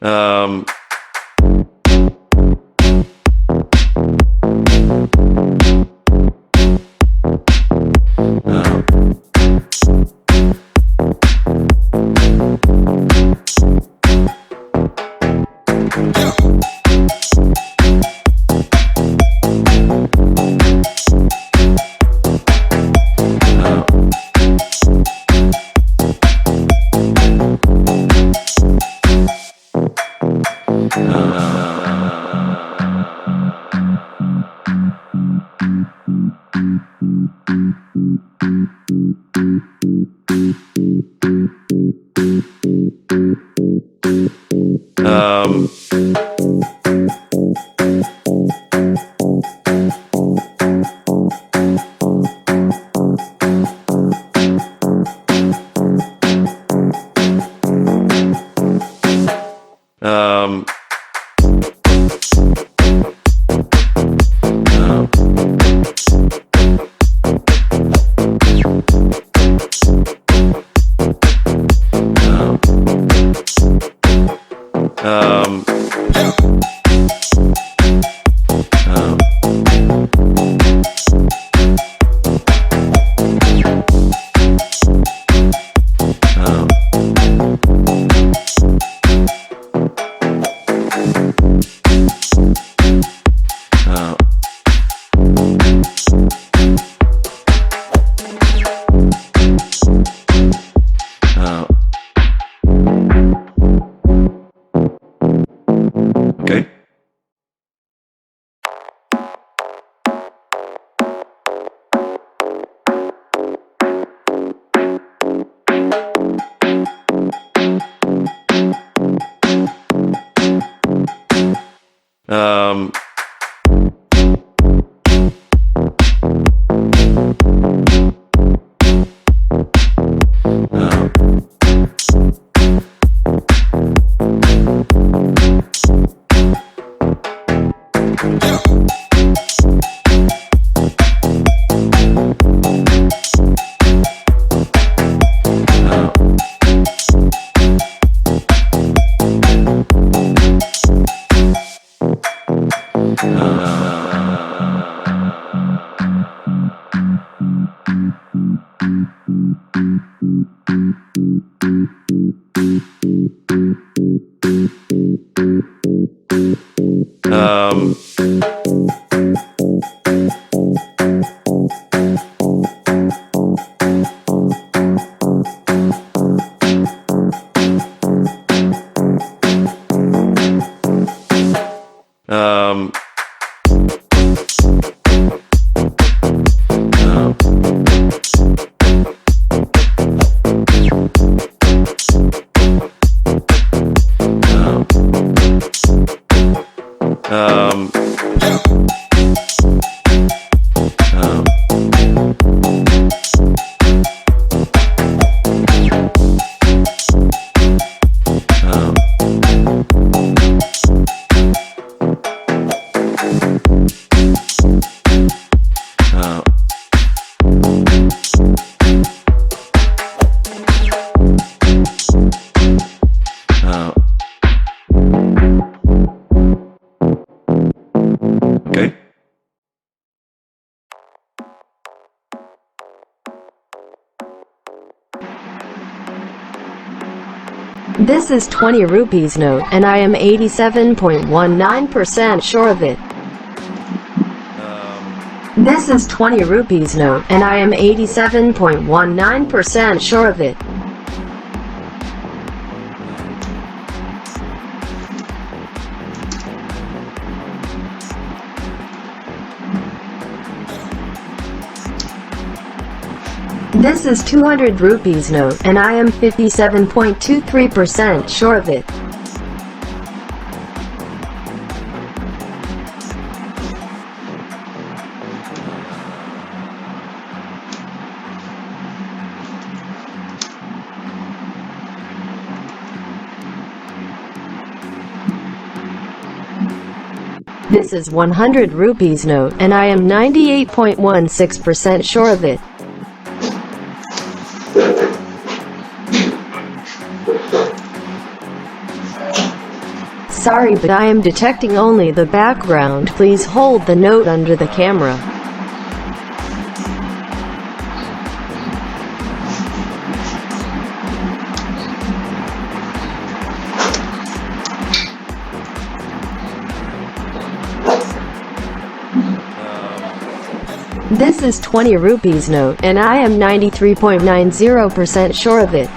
Um, um, um, um, okay. Um, um, um, um, okay. This is 20 rupees note and I am 87.19% sure of it. This is 20 rupees note and I am 87.19% sure of it. This is 200 rupees note and I am 57.23% sure of it. This is 100 rupees note and I am 98.16% sure of it. Sorry, but I am detecting only the background. Please hold the note under the camera. This is 20 rupees note, and I am 93.90% sure of it.